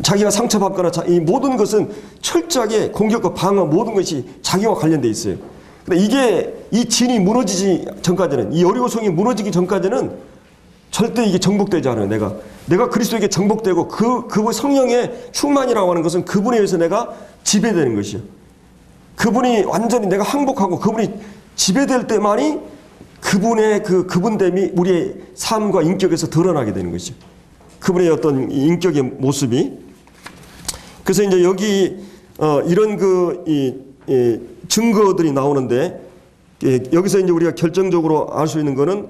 자기가 상처받거나 이 모든 것은 철저하게 공격과 방어, 모든 것이 자기와 관련되어 있어요. 근데 이 진이 무너지지 전까지는, 이 여리고성이 무너지기 전까지는 절대 이게 정복되지 않아요. 내가 그리스도에게 정복되고 그 성령의 충만이라고 하는 것은 그분에 의해서 내가 지배되는 것이요. 그분이 완전히 내가 항복하고 그분이 지배될 때만이 그분의 그분됨이 우리의 삶과 인격에서 드러나게 되는 것이죠. 그분의 어떤 인격의 모습이. 그래서 이제 여기 이런 증거들이 나오는데, 여기서 이제 우리가 결정적으로 알 수 있는 거는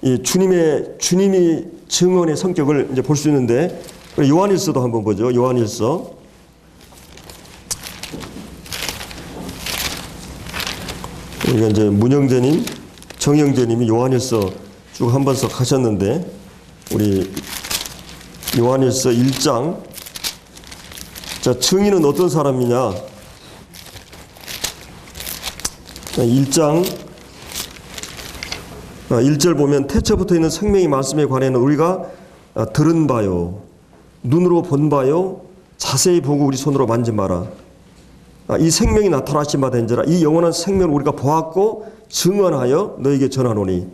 이 주님이 증언의 성격을 이제 볼 수 있는데, 요한일서도 한번 보죠. 요한일서. 우리가 이제 문영재님, 정영재님이 요한일서 쭉 한 번씩 하셨는데, 우리 요한일서 1장. 자, 증인은 어떤 사람이냐? 1장 1절 보면 태초부터 있는 생명의 말씀에 관해는 우리가 들은 바요, 눈으로 본 바요, 자세히 보고 우리 손으로 만진 바라. 이 생명이 나타나신 바 된지라. 이 영원한 생명을 우리가 보았고 증언하여 너에게 전하노니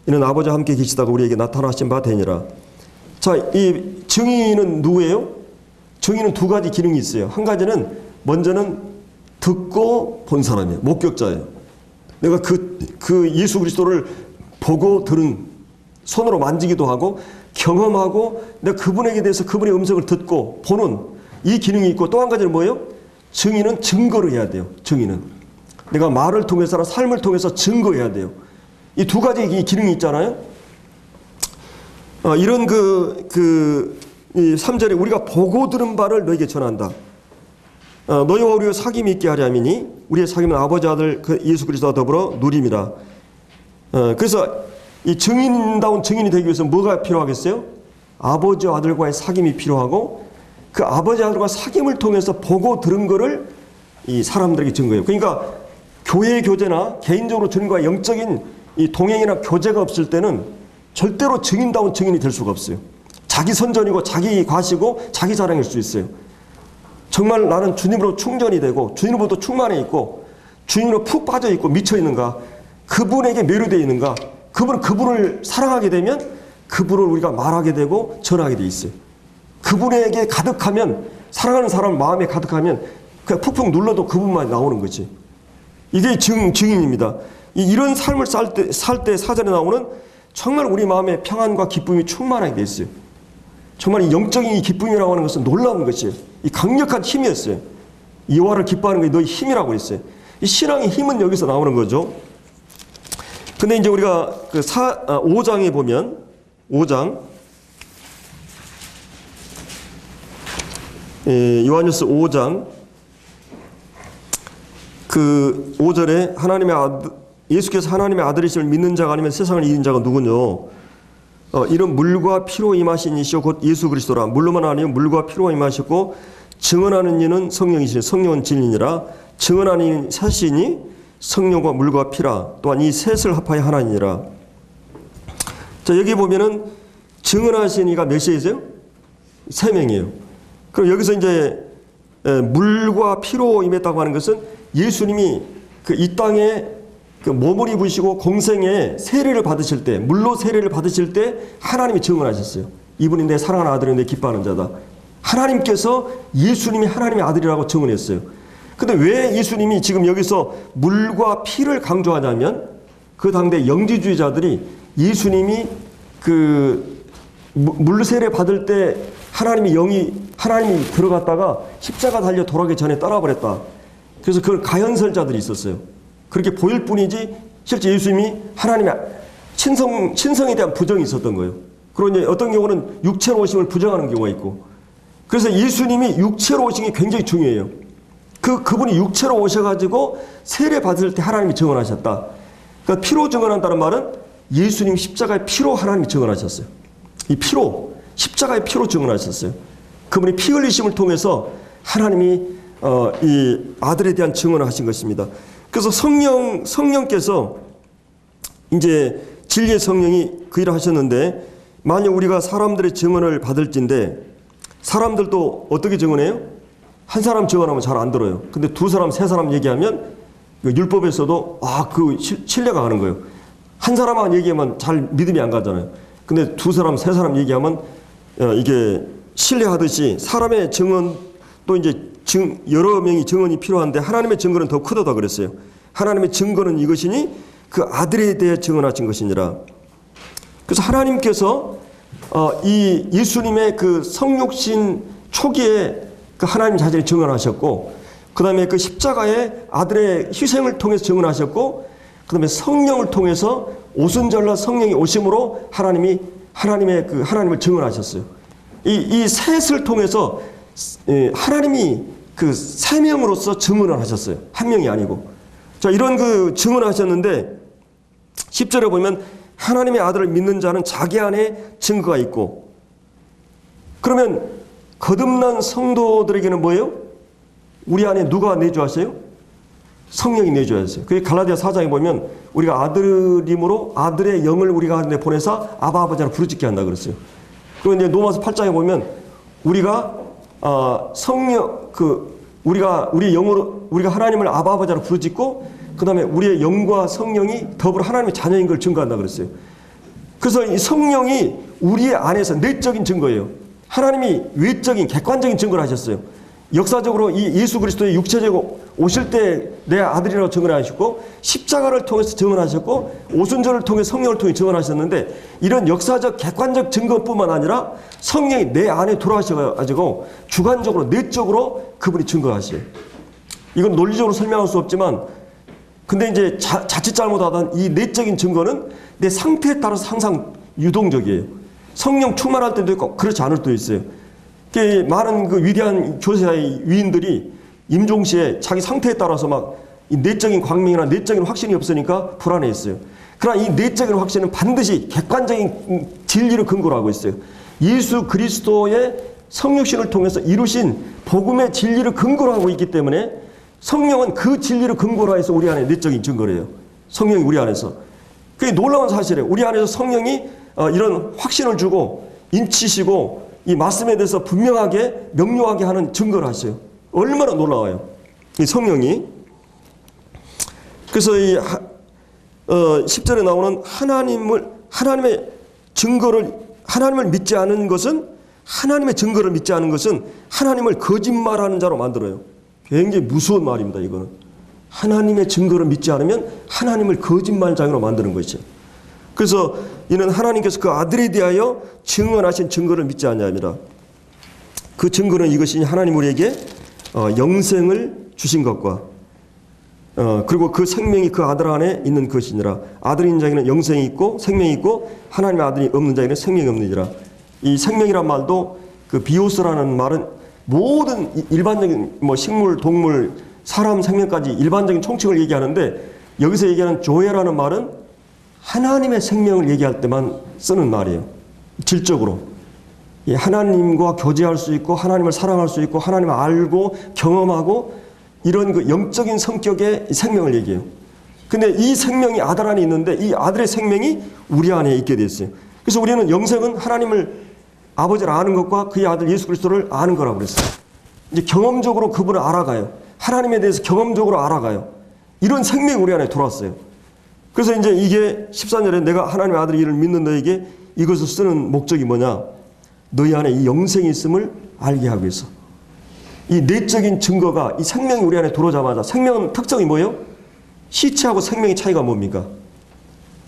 이는 아버지와 함께 계시다가 우리에게 나타나신 바 되니라. 자, 이 증인은 누구예요? 증인은 두 가지 기능이 있어요. 한 가지는 먼저는 듣고 본 사람이에요. 목격자예요. 내가 그 예수 그리스도를 보고 들은, 손으로 만지기도 하고 경험하고 내가 그분에게 대해서 그분의 음성을 듣고 보는 이 기능이 있고, 또 한 가지는 뭐예요? 증인은 증거를 해야 돼요. 증인은 내가 말을 통해서나 삶을 통해서 증거해야 돼요. 이 두 가지 이 기능이 있잖아요. 이런 이 3절에 우리가 보고 들은 바를 너에게 전한다. 너희와 우리가 사귐이 있게 하려 함이니 우리의 사귐은 아버지 아들 예수 그리스도와 더불어 누림이라. 그래서 이 증인다운 증인이 되기 위해서 뭐가 필요하겠어요? 아버지와 아들과의 사귐이 필요하고 그 아버지 아들과 사귐을 통해서 보고 들은 거를 이 사람들에게 증거해요. 그러니까 교회 교제나 개인적으로 주님과 영적인 이 동행이나 교제가 없을 때는 절대로 증인다운 증인이 될 수가 없어요. 자기 선전이고 자기 과시고 자기 자랑일 수 있어요. 정말 나는 주님으로 충전이 되고 주님으로부터 충만해 있고 주님으로 푹 빠져 있고 미쳐 있는가, 그분에게 매료되어 있는가, 그분을 사랑하게 되면 그분을 우리가 말하게 되고 전하게 돼 있어요. 그분에게 가득하면, 사랑하는 사람 마음에 가득하면 그냥 푹푹 눌러도 그분만 나오는 거지. 이게 증인입니다. 이런 삶을 살 때 사전에 나오는 정말 우리 마음에 평안과 기쁨이 충만하게 돼 있어요. 정말 이 영적인 이 기쁨이라고 하는 것은 놀라운 것이에요. 이 강력한 힘이었어요. 여호와를 기뻐하는 게 너희 힘이라고 했어요. 이 신앙의 힘은 여기서 나오는 거죠. 근데 이제 우리가 그 5장에 보면 5장 요한일서 5장 그 5절에 예수께서 하나님의 아들이심을 믿는 자가 아니면 세상을 이긴 자가 누구뇨? 이런 물과 피로 임하신 이시오 곧 예수 그리스도라. 물로만 아니면 물과 피로 임하셨고 증언하는 이는 성령이시니 성령은 진리니라. 증언하는 셋이니 성령과 물과 피라. 또한 이 셋을 합하여 하나니라. 자, 여기 보면은 증언하신 이가 몇이세요? 3명이에요. 그럼 여기서 이제 물과 피로 임했다고 하는 것은 예수님이 그 이 땅에 그 몸을 입으시고 공생에 세례를 받으실 때, 물로 세례를 받으실 때 하나님이 증언하셨어요. 이분이 내 사랑하는 아들이요 내 기뻐하는 자다. 하나님께서 예수님이 하나님의 아들이라고 증언했어요. 근데 왜 예수님이 지금 여기서 물과 피를 강조하냐면 그 당대 영지주의자들이 예수님이 그 물 세례 받을 때 하나님이 들어갔다가 십자가 달려 돌아가기 전에 떠나버렸다. 그래서 그걸 가현설자들이 있었어요. 그렇게 보일 뿐이지 실제 예수님이 하나님의 신성에 대한 부정이 있었던 거예요. 그리고 이제 어떤 경우는 육체로 오심을 부정하는 경우가 있고, 그래서 예수님이 육체로 오신 게 굉장히 중요해요. 그분이 육체로 오셔가지고 세례 받을 때 하나님이 증언하셨다. 그러니까 피로 증언한다는 말은 예수님 십자가의 피로 하나님이 증언하셨어요. 이 피로, 십자가의 피로 증언하셨어요. 그분이 피 흘리심을 통해서 하나님이 이 아들에 대한 증언을 하신 것입니다. 그래서 성령께서 이제 진리의 성령이 그 일을 하셨는데, 만약 우리가 사람들의 증언을 받을진데, 사람들도 어떻게 증언해요? 한 사람 증언하면 잘 안 들어요. 근데 2사람, 3사람 얘기하면 율법에서도 그 신뢰가 가는 거예요. 한 사람만 얘기하면 잘 믿음이 안 가잖아요. 근데 2사람, 3사람 얘기하면 이게 신뢰하듯이 사람의 증언 또 이제 여러 명이 증언이 필요한데 하나님의 증거는 더 크다 그랬어요. 하나님의 증거는 이것이니 그 아들에 대해 증언하신 것이니라. 그래서 하나님께서 이 예수님의 그 성육신 초기에 그 하나님 자신이 증언하셨고, 그 다음에 그 십자가의 아들의 희생을 통해서 증언하셨고, 그 다음에 성령을 통해서 오순절날 성령이 오심으로 하나님을 증언하셨어요. 이 셋을 통해서 하나님이 그 3명으로서 증언을 하셨어요. 한 명이 아니고. 자, 이런 그 증언을 하셨는데 10절에 보면 하나님의 아들을 믿는 자는 자기 안에 증거가 있고, 그러면 거듭난 성도들에게는 뭐예요? 우리 안에 누가 내주하세요? 성령이 내주하세요. 그게 갈라디아 4장에 보면 우리가 아들임으로 아들의 영을 우리가 안에 보내서 아바 아버지라 부르짖게 한다 그랬어요. 그리고 이제 로마서 8장에 보면 우리가 우리의 영으로 우리가 하나님을 아바 아버지라 부르짖고, 그 다음에 우리의 영과 성령이 더불어 하나님의 자녀인 걸 증거한다 그랬어요. 그래서 이 성령이 우리의 안에서 내적인 증거예요. 하나님이 외적인 객관적인 증거를 하셨어요. 역사적으로 이 예수 그리스도의 육체적으로 오실 때 내 아들이라고 증언하셨고, 십자가를 통해서 증언하셨고, 오순절을 통해 성령을 통해 증언하셨는데, 이런 역사적 객관적 증거뿐만 아니라 성령이 내 안에 들어와셔가지고 주관적으로 내적으로 그분이 증거하셔요. 이건 논리적으로 설명할 수 없지만, 근데 이제 자칫 잘못하던 이 내적인 증거는 내 상태에 따라서 항상 유동적이에요. 성령 충만할 때도 있고 그렇지 않을 때도 있어요. 많은 그 위대한 교세의 위인들이 임종시에 자기 상태에 따라서 막 이 내적인 광명이나 내적인 확신이 없으니까 불안해했어요. 그러나 이 내적인 확신은 반드시 객관적인 진리를 근거로 하고 있어요. 예수 그리스도의 성육신을 통해서 이루신 복음의 진리를 근거로 하고 있기 때문에 성령은 그 진리를 근거로 해서 우리 안에 내적인 증거래요. 성령이 우리 안에서. 그게 놀라운 사실이에요. 우리 안에서 성령이 이런 확신을 주고 인치시고 이 말씀에 대해서 분명하게 명료하게 하는 증거를 하셔요. 얼마나 놀라워요. 이 성령이. 그래서 이 10절에 나오는 하나님의 하나님을 믿지 않은 것은 하나님의 증거를 믿지 않은 것은 하나님을 거짓말하는 자로 만들어요. 굉장히 무서운 말입니다. 이거는 하나님의 증거를 믿지 않으면 하나님을 거짓말장으로 만드는 것이죠. 그래서 이는 하나님께서 그 아들에 대하여 증언하신 증거를 믿지 않냐입니다. 그 증거는 이것이 하나님 우리에게 영생을 주신 것과 그리고 그 생명이 그 아들 안에 있는 것이니라. 아들인 자에게는 영생이 있고 생명이 있고 하나님의 아들이 없는 자에게는 생명이 없느니라. 이 생명이란 말도 그 비오스라는 말은 모든 일반적인 식물, 동물, 사람 생명까지 일반적인 총칭을 얘기하는데 여기서 얘기하는 조에라는 말은 하나님의 생명을 얘기할 때만 쓰는 말이에요. 질적으로. 하나님과 교제할 수 있고 하나님을 사랑할 수 있고 하나님을 알고 경험하고 이런 그 영적인 성격의 생명을 얘기해요. 근데 이 생명이 아들 안에 있는데 이 아들의 생명이 우리 안에 있게 됐어요. 그래서 우리는 영생은 하나님을 아버지를 아는 것과 그의 아들 예수 그리스도를 아는 거라고 그랬어요. 이제 경험적으로 그분을 알아가요. 하나님에 대해서 경험적으로 알아가요. 이런 생명이 우리 안에 들어왔어요. 그래서 이제 이게 13절에 내가 하나님의 아들의 이름을 믿는 너에게 이것을 쓰는 목적이 뭐냐? 너희 안에 이 영생이 있음을 알게 하기 위해서. 이 내적인 증거가 이 생명이 우리 안에 들어오자마자 생명은 특성이 뭐예요? 시체하고 생명의 차이가 뭡니까?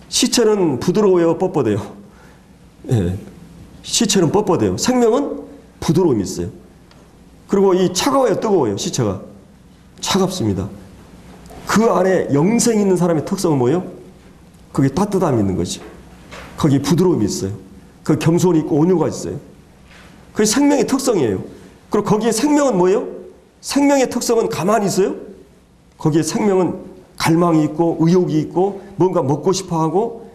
시체는 부드러워요, 뻣뻣해요? 예. 시체는 뻣뻣해요. 생명은 부드러움이 있어요. 그리고 이 차가워요, 뜨거워요, 시체가? 차갑습니다. 그 안에 영생이 있는 사람의 특성은 뭐예요? 거기에 따뜻함이 있는 거죠. 거기에 부드러움이 있어요. 거기에 겸손이 있고 온유가 있어요. 그게 생명의 특성이에요. 그리고 거기에 생명은 뭐예요? 생명의 특성은 가만히 있어요? 거기에 생명은 갈망이 있고 의욕이 있고 뭔가 먹고 싶어 하고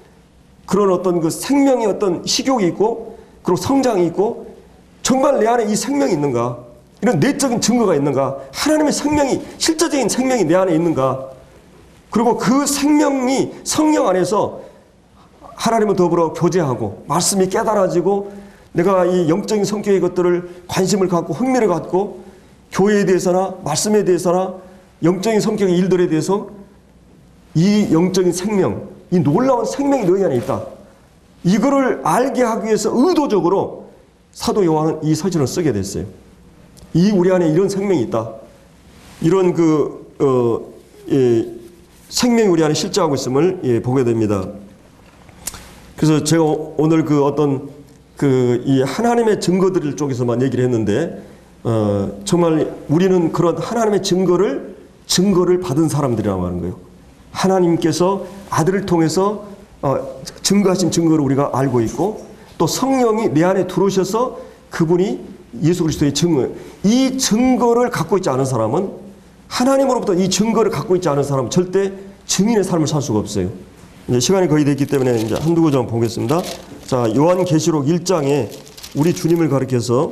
그런 어떤 그 생명의 어떤 식욕이 있고 그리고 성장이 있고 정말 내 안에 이 생명이 있는가? 이런 내적인 증거가 있는가? 하나님의 생명이 실제적인 생명이 내 안에 있는가? 그리고 그 생명이 성령 안에서 하나님을 더불어 교제하고 말씀이 깨달아지고 내가 이 영적인 성격의 것들을 관심을 갖고 흥미를 갖고 교회에 대해서나 말씀에 대해서나 영적인 성격의 일들에 대해서 이 영적인 생명, 이 놀라운 생명이 너희 안에 있다. 이거를 알게 하기 위해서 의도적으로 사도 요한은 이 서신을 쓰게 됐어요. 이 우리 안에 이런 생명이 있다. 이런 생명이 우리 안에 실제하고 있음을 보게 됩니다. 그래서 제가 오늘 이 하나님의 증거들 쪽에서만 얘기를 했는데, 정말 우리는 그런 하나님의 증거를 받은 사람들이라고 하는 거예요. 하나님께서 아들을 통해서 증거하신 증거를 우리가 알고 있고, 또 성령이 내 안에 들어오셔서 그분이 예수 그리스도의 증거, 이 증거를 갖고 있지 않은 사람은, 하나님으로부터 이 증거를 갖고 있지 않은 사람은 절대 증인의 삶을 살 수가 없어요. 이제 시간이 거의 됐기 때문에 이제 한두 구절 보겠습니다. 자, 요한계시록 1장에 우리 주님을 가리켜서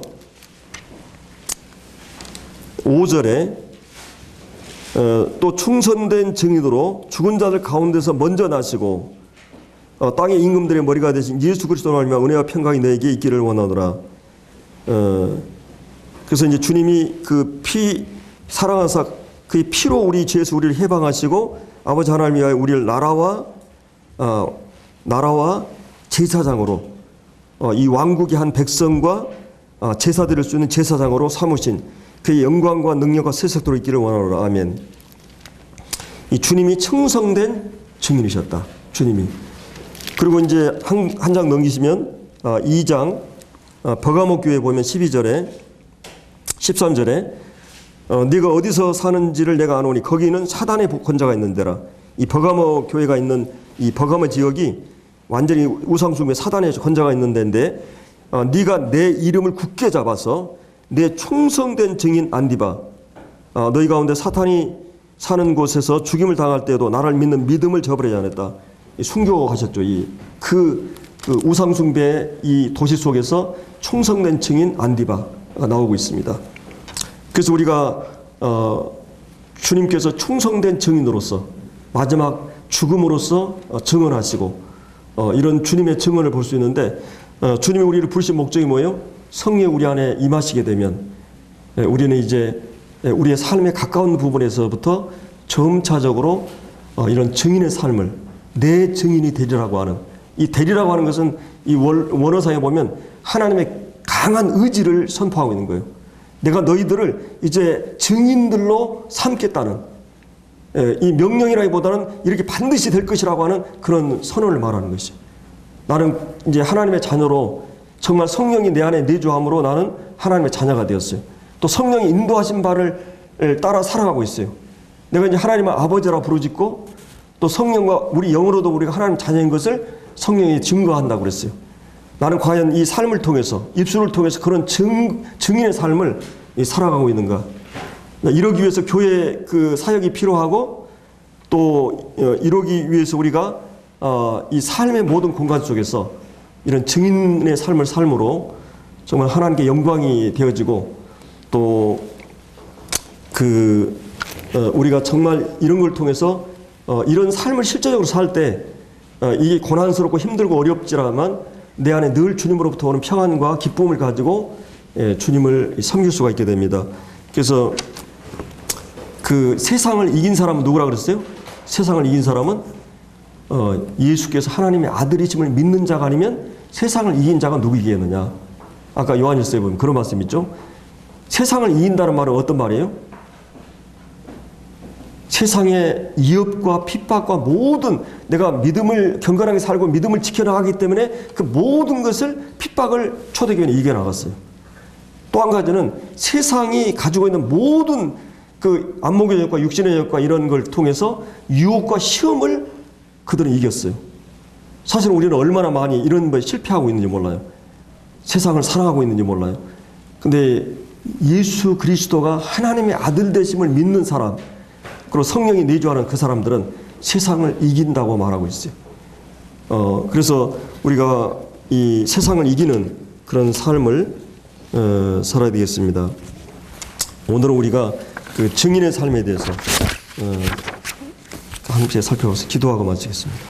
5절에 또 충성된 증인으로 죽은 자들 가운데서 먼저 나시고 땅의 임금들의 머리가 되신 예수 그리스도로 말미암아 은혜와 평강이 너에게 있기를 원하노라. 그래서 이제 주님이 그 피 사랑하사 그 피로 우리 죄에서 우리를 해방하시고 아버지 하나님 위하여 우리를 나라와 제사장으로 이 왕국의 한 백성과 제사 드릴 수 있는 제사장으로 삼으신 그의 영광과 능력과 세속도로 있기를 원하노라. 아멘. 이 주님이 충성된 증인이셨다. 주님이. 그리고 이제 한 장 넘기시면 2장 버가모 교회 보면 12절에 13절에 네가 어디서 사는지를 내가 아노니 거기는 사단의 권자가 있는 데라. 이 버가모 교회가 있는 이 버가모 지역이 완전히 우상숭배 사단의 권자가 있는 데인데 네가 내 이름을 굳게 잡아서 내 충성된 증인 안디바 너희 가운데 사탄이 사는 곳에서 죽임을 당할 때에도 나를 믿는 믿음을 저버리지 않았다. 순교하셨죠. 그 우상숭배의 이 도시 속에서 충성된 증인 안디바가 나오고 있습니다. 그래서 우리가 주님께서 충성된 증인으로서 마지막 죽음으로써 증언하시고 이런 주님의 증언을 볼 수 있는데, 주님이 우리를 부르신 목적이 뭐예요? 성령 우리 안에 임하시게 되면 우리는 이제 우리의 삶의 가까운 부분에서부터 점차적으로 이런 증인의 삶을 내 증인이 되리라고 하는, 이 되리라고 하는 것은 이 원어상에 보면 하나님의 강한 의지를 선포하고 있는 거예요. 내가 너희들을 이제 증인들로 삼겠다는, 이 명령이라기보다는 이렇게 반드시 될 것이라고 하는 그런 선언을 말하는 것이죠. 나는 이제 하나님의 자녀로 정말 성령이 내 안에 내주함으로 나는 하나님의 자녀가 되었어요. 또 성령이 인도하신 바를 따라 살아가고 있어요. 내가 이제 하나님의 아버지라 부르짖고 또 성령과 우리 영으로도 우리가 하나님 자녀인 것을 성령이 증거한다고 그랬어요. 나는 과연 이 삶을 통해서, 입술을 통해서 그런 증인의 삶을 살아가고 있는가? 이러기 위해서 교회 그 사역이 필요하고, 또 이러기 위해서 우리가 이 삶의 모든 공간 속에서 이런 증인의 삶을 삶으로 정말 하나님께 영광이 되어지고, 또 우리가 정말 이런 걸 통해서 이런 삶을 실제적으로 살 때 이게 고난스럽고 힘들고 어렵지만 내 안에 늘 주님으로부터 오는 평안과 기쁨을 가지고 주님을 섬길 수가 있게 됩니다. 그래서 그 세상을 이긴 사람은 누구라 그랬어요? 세상을 이긴 사람은 예수께서 하나님의 아들이심을 믿는 자가 아니면 세상을 이긴 자가 누구이겠느냐. 아까 요한일서에 보면 그런 말씀 있죠. 세상을 이긴다는 말은 어떤 말이에요? 세상의 위협과 핍박과 모든, 내가 믿음을 경건하게 살고 믿음을 지켜나가기 때문에 그 모든 것을, 핍박을 초대교회는 이겨나갔어요. 또 한 가지는 세상이 가지고 있는 모든 그 안목의 역과 육신의 역과 이런 걸 통해서 유혹과 시험을 그들은 이겼어요. 사실 우리는 얼마나 많이 이런 거에 실패하고 있는지 몰라요. 세상을 사랑하고 있는지 몰라요. 근데 예수 그리스도가 하나님의 아들 되심을 믿는 사람, 그리고 성령이 내주하는 그 사람들은 세상을 이긴다고 말하고 있어요. 그래서 우리가 이 세상을 이기는 그런 삶을 살아야 되겠습니다. 오늘은 우리가 그 증인의 삶에 대해서 함께 살펴봐서 기도하고 마치겠습니다.